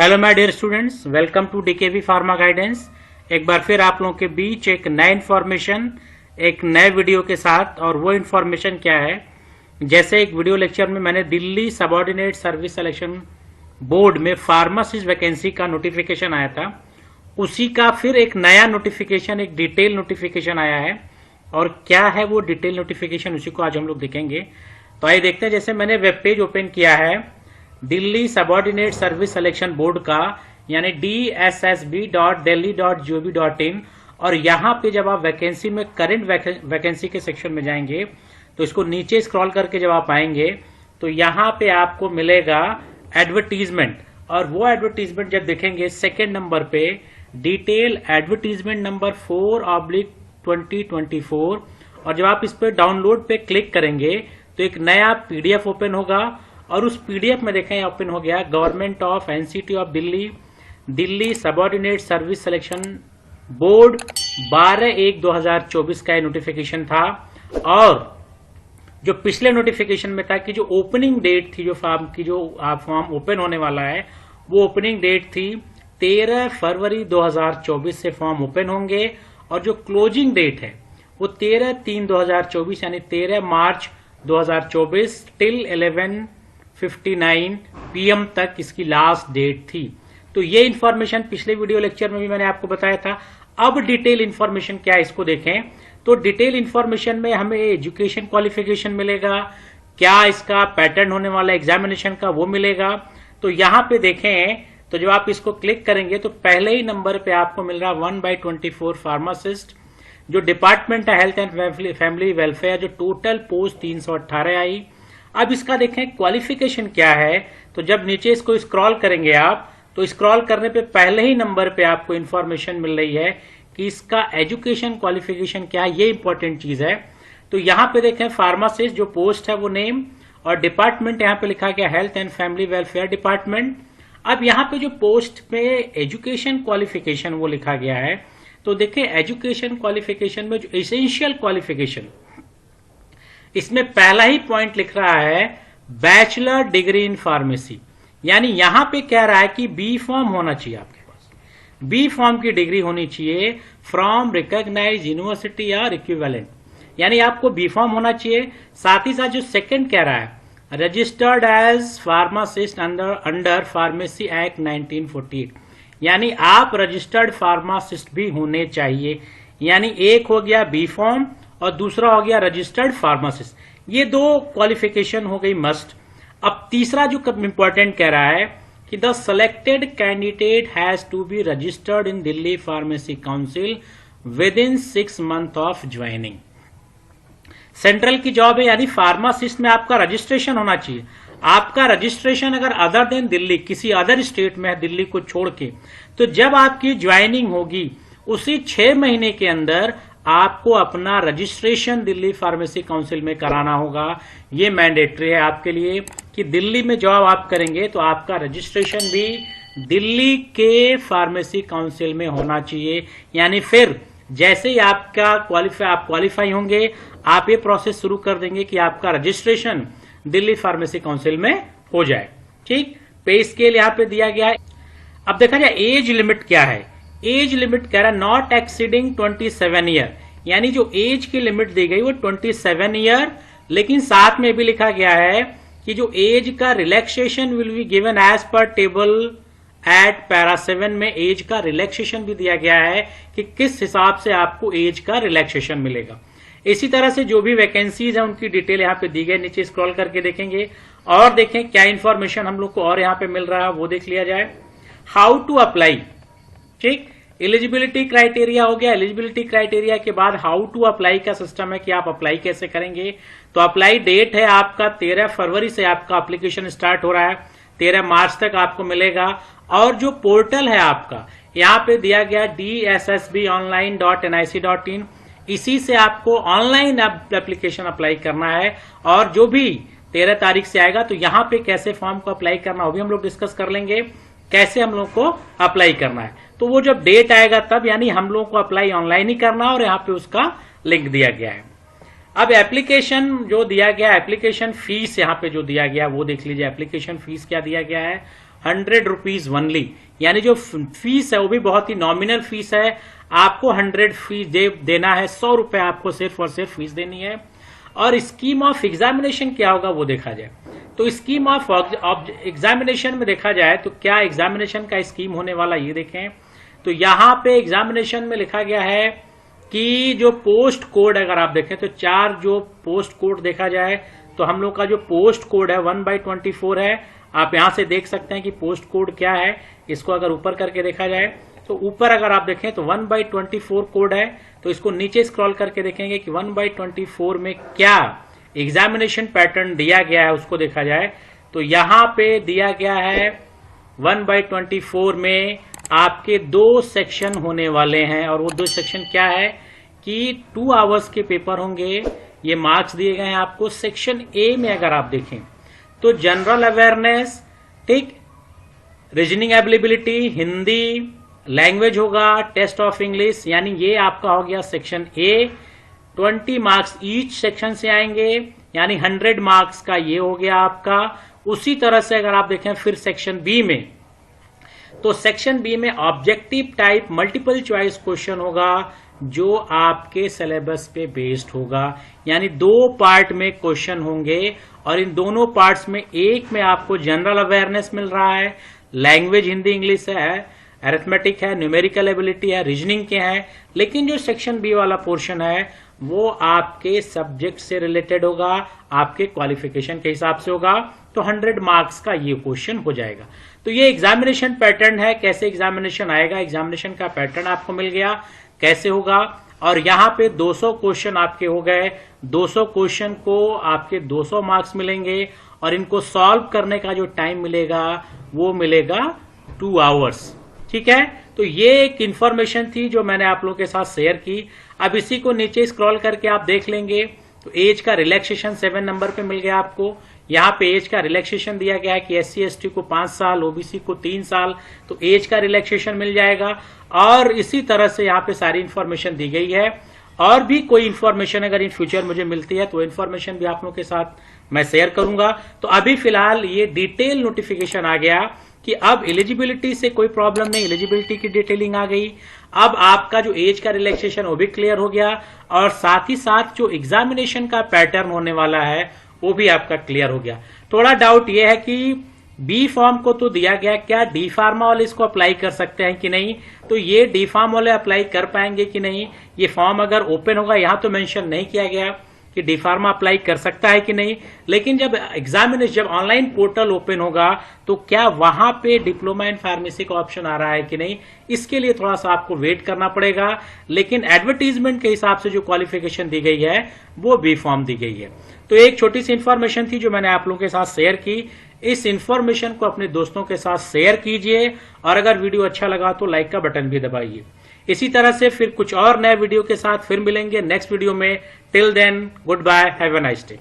Hello my dear students, welcome to DKV pharma guidance. एक बार फिर आप लोगों के बीच एक नए इन्फॉर्मेशन एक नए वीडियो के साथ। और वो इन्फॉर्मेशन क्या है, जैसे एक वीडियो लेक्चर में मैंने Delhi subordinate service selection board में फार्मासिस्ट वैकेंसी का नोटिफिकेशन आया था, उसी का फिर एक नया नोटिफिकेशन, एक डिटेल नोटिफिकेशन आया है। और क्या है वो डिटेल नोटिफिकेशन, उसी को आज हम लोग देखेंगे। तो आइए देखते हैं। जैसे मैंने वेब पेज ओपन किया है Delhi subordinate service selection board का, यानी dssb.delhi.gov.in। और यहाँ पे जब आप वैकेंसी में करंट वैकेंसी के सेक्शन में जाएंगे तो इसको नीचे स्क्रॉल करके जब आप आएंगे तो यहाँ पे आपको मिलेगा एडवर्टीजमेंट। और वो एडवर्टीजमेंट जब देखेंगे सेकेंड नंबर पे डिटेल एडवर्टीजमेंट नंबर 4/2024। और जब आप इस पे डाउनलोड पे क्लिक करेंगे तो एक नया पीडीएफ ओपन होगा। और उस पीडीएफ में देखें ओपन हो गया government of NCT of Delhi subordinate service selection board 12/1/2024 का नोटिफिकेशन था। और जो पिछले नोटिफिकेशन में था कि जो ओपनिंग डेट थी, जो फॉर्म ओपन होने वाला है, वो ओपनिंग डेट थी 13 फरवरी 2024 से फॉर्म ओपन होंगे। और जो क्लोजिंग डेट है वो 13/3/2024 यानी 13 मार्च 2024 टिल 11:59 PM तक इसकी लास्ट डेट थी। तो ये इन्फॉर्मेशन पिछले वीडियो लेक्चर में भी मैंने आपको बताया था। अब डिटेल इन्फॉर्मेशन क्या है इसको देखें। तो डिटेल इन्फॉर्मेशन में हमें एजुकेशन क्वालिफिकेशन मिलेगा, क्या इसका पैटर्न होने वाला एग्जामिनेशन का वो मिलेगा। तो यहाँ पे देखें तो जब आप इसको क्लिक करेंगे तो पहले ही नंबर पे आपको मिल रहा 1/24 फार्मासिस्ट। जो डिपार्टमेंट है हेल्थ एंड फैमिली वेलफेयर, जो टोटल पोस्ट 318 आई। अब इसका देखें क्वालिफिकेशन क्या है। तो जब नीचे इसको स्क्रॉल करेंगे आप तो स्क्रॉल करने पे पहले ही नंबर पे आपको इंफॉर्मेशन मिल रही है कि इसका एजुकेशन क्वालिफिकेशन क्या है। ये इंपॉर्टेंट चीज है। तो यहां पे देखें फार्मासिस्ट जो पोस्ट है वो नेम, और डिपार्टमेंट यहां पे लिखा गया health and family welfare department. अब यहां पे जो पोस्ट पे एजुकेशन क्वालिफिकेशन वो लिखा गया है, तो देखें एजुकेशन क्वालिफिकेशन में जो एसेंशियल क्वालिफिकेशन, इसमें पहला ही पॉइंट लिख रहा है बैचलर डिग्री इन फार्मेसी। यानी यहां पे कह रहा है कि बी फॉर्म होना चाहिए, आपके पास बी फॉर्म की डिग्री होनी चाहिए फ्रॉम रिकॉग्नाइज्ड यूनिवर्सिटी या इक्विवेलेंट, यानी आपको बी फॉर्म होना चाहिए। साथ ही साथ जो सेकंड कह रहा है registered as pharmacist under pharmacy act 1948, यानी आप रजिस्टर्ड फार्मासिस्ट भी होने चाहिए। यानी एक हो गया बी फॉर्म और दूसरा हो गया रजिस्टर्ड फार्मासिस्ट। ये दो क्वालिफिकेशन हो गई मस्ट। अब तीसरा जो इंपॉर्टेंट कह रहा है कि the selected candidate has to be registered in Delhi pharmacy council within 6 months of joining. Central की जॉब है, यानी फार्मासिस्ट में आपका रजिस्ट्रेशन होना चाहिए। आपका रजिस्ट्रेशन अगर अदर देन दिल्ली, किसी अदर स्टेट में है दिल्ली को छोड़ के, तो जब आपकी ज्वाइनिंग होगी उसी 6 महीने के अंदर आपको अपना रजिस्ट्रेशन दिल्ली फार्मेसी काउंसिल में कराना होगा। ये मैंडेटरी है आपके लिए कि दिल्ली में जॉब आप करेंगे तो आपका रजिस्ट्रेशन भी दिल्ली के फार्मेसी काउंसिल में होना चाहिए। यानी फिर जैसे ही आपका आप क्वालिफाई होंगे, आप ये प्रोसेस शुरू कर देंगे कि आपका रजिस्ट्रेशन दिल्ली फार्मेसी काउंसिल में हो जाए। ठीक, पे स्केल यहाँ पे दिया गया है। अब देखा जाए एज लिमिट क्या है। एज लिमिट कह रहा है नॉट एक्सीडिंग 27 ईयर, यानी जो एज की लिमिट दी गई वो 27 ईयर। लेकिन साथ में भी लिखा गया है कि जो एज का relaxation will be given as per table at para 7 में एज का रिलैक्सेशन भी दिया गया है कि किस हिसाब से आपको एज का रिलैक्सेशन मिलेगा। इसी तरह से जो भी वैकेंसीज है उनकी डिटेल यहाँ पे दी गई, नीचे स्क्रॉल करके देखेंगे और देखें क्या इंफॉर्मेशन हम लोग को और यहाँ पे मिल रहा है वो देख लिया जाए। हाउ टू अप्लाई, ठीक, एलिजिबिलिटी क्राइटेरिया हो गया। एलिजिबिलिटी क्राइटेरिया के बाद हाउ टू अप्लाई का सिस्टम है कि आप अप्लाई कैसे करेंगे। तो अप्लाई डेट है आपका 13 फरवरी से आपका एप्लीकेशन स्टार्ट हो रहा है, 13 मार्च तक आपको मिलेगा। और जो पोर्टल है आपका यहाँ पे दिया गया dssbonline.nic.in, इसी से आपको ऑनलाइन एप्लीकेशन अप्लाई करना है। और जो भी 13 तारीख से आएगा तो यहाँ पे कैसे फॉर्म को अप्लाई करना वो भी हम लोग डिस्कस कर लेंगे, कैसे हम लोग को अप्लाई करना है। तो वो जब डेट आएगा तब, यानी हम लोग को अप्लाई ऑनलाइन ही करना है और यहाँ पे उसका लिंक दिया गया है। अब एप्लीकेशन जो दिया गया, एप्लीकेशन फीस यहाँ पे जो दिया गया वो देख लीजिए। एप्लीकेशन फीस क्या दिया गया है 100 रुपीज ओनली, यानी जो फीस है वो भी बहुत ही नॉमिनल फीस है, आपको 100 फीस देना है, 100 रुपए आपको सिर्फ और सिर्फ फीस देनी है। और स्कीम ऑफ एग्जामिनेशन क्या होगा वो देखा जाए। तो स्कीम ऑफ एग्जामिनेशन में देखा जाए तो क्या एग्जामिनेशन का स्कीम होने वाला ये देखें। तो यहां पे एग्जामिनेशन में लिखा गया है कि जो पोस्ट कोड अगर आप देखें तो 4 जो पोस्ट कोड देखा जाए तो हम लोग का जो पोस्ट कोड है 1/24 है। आप यहां से देख सकते हैं कि पोस्ट कोड क्या है। इसको अगर ऊपर करके देखा जाए तो ऊपर अगर आप देखें तो 1/24 कोड है। तो इसको नीचे स्क्रॉल करके देखेंगे कि 1/24 में क्या एग्जामिनेशन पैटर्न दिया गया है उसको देखा जाए। तो यहां पे दिया गया है 1/24 में आपके 2 सेक्शन होने वाले हैं, और वो 2 सेक्शन क्या है कि 2 आवर्स के पेपर होंगे। ये मार्क्स दिए गए हैं आपको। सेक्शन ए में अगर आप देखें तो जनरल अवेयरनेस, ठीक, रीजनिंग एबिलिटी, हिंदी, लैंग्वेज होगा, टेस्ट ऑफ इंग्लिश, यानी ये आपका हो गया section A. 20 marks each section से आएंगे, यानी 100 मार्क्स का ये हो गया आपका। उसी तरह से अगर आप देखें फिर सेक्शन बी में, तो सेक्शन बी में objective type multiple choice question होगा जो आपके सिलेबस पे बेस्ड होगा, यानी 2 पार्ट में क्वेश्चन होंगे, और इन दोनों पार्ट्स में एक में आपको जनरल अवेयरनेस मिल रहा है, लैंग्वेज हिंदी इंग्लिश है, अरिथमेटिक है, न्यूमेरिकल एबिलिटी है, रीजनिंग के हैं। लेकिन जो सेक्शन बी वाला पोर्शन है वो आपके सब्जेक्ट से रिलेटेड होगा, आपके क्वालिफिकेशन के हिसाब से होगा। तो 100 मार्क्स का ये क्वेश्चन हो जाएगा। तो ये एग्जामिनेशन पैटर्न है, कैसे एग्जामिनेशन आएगा, एग्जामिनेशन का पैटर्न आपको मिल गया कैसे होगा। और यहां पे 200 क्वेश्चन आपके हो गए। 200 क्वेश्चन को आपके 200 मार्क्स मिलेंगे, और इनको सॉल्व करने का जो टाइम मिलेगा वो मिलेगा 2 आवर्स। ठीक है, तो ये एक इंफॉर्मेशन थी जो मैंने आप लोगों के साथ शेयर की। अब इसी को नीचे स्क्रॉल करके आप देख लेंगे तो एज का रिलैक्सेशन 7 नंबर पे मिल गया आपको। यहाँ पे एज का रिलैक्सेशन दिया गया है कि SC/ST को 5 साल, OBC को 3 साल, तो एज का रिलैक्सेशन मिल जाएगा। और इसी तरह से यहाँ पे सारी इंफॉर्मेशन दी गई है। और भी कोई इंफॉर्मेशन अगर इन फ्यूचर मुझे मिलती है तो इंफॉर्मेशन भी आप लोगों के साथ मैं शेयर करूंगा। तो अभी फिलहाल ये डिटेल नोटिफिकेशन आ गया कि अब एलिजिबिलिटी से कोई प्रॉब्लम नहीं, एलिजिबिलिटी की डिटेलिंग आ गई। अब आपका जो एज का रिलैक्सेशन वो भी क्लियर हो गया, और साथ ही साथ जो एग्जामिनेशन का पैटर्न होने वाला है वो भी आपका क्लियर हो गया। थोड़ा डाउट ये है कि बी फॉर्म को तो दिया गया, क्या डी फार्मा वाले इसको अप्लाई कर सकते हैं कि नहीं। तो ये डी फार्म वाले अप्लाई कर पाएंगे कि नहीं, ये फॉर्म अगर ओपन होगा, यहां तो मेंशन नहीं किया गया कि डी फार्मा अप्लाई कर सकता है कि नहीं। लेकिन जब एग्जामिनेशन, जब ऑनलाइन पोर्टल ओपन होगा तो क्या वहां पे डिप्लोमा इन फार्मेसी का ऑप्शन आ रहा है कि नहीं, इसके लिए थोड़ा सा आपको वेट करना पड़ेगा। लेकिन एडवर्टीजमेंट के हिसाब से जो क्वालिफिकेशन दी गई है वो बी फॉर्म दी गई है। तो एक छोटी सी इंफॉर्मेशन थी जो मैंने आप लोगों के साथ शेयर की। इस इंफॉर्मेशन को अपने दोस्तों के साथ शेयर कीजिए, और अगर वीडियो अच्छा लगा तो लाइक का बटन भी दबाइए। इसी तरह से फिर कुछ और नए वीडियो के साथ फिर मिलेंगे नेक्स्ट वीडियो में। Till then, goodbye, have a nice day.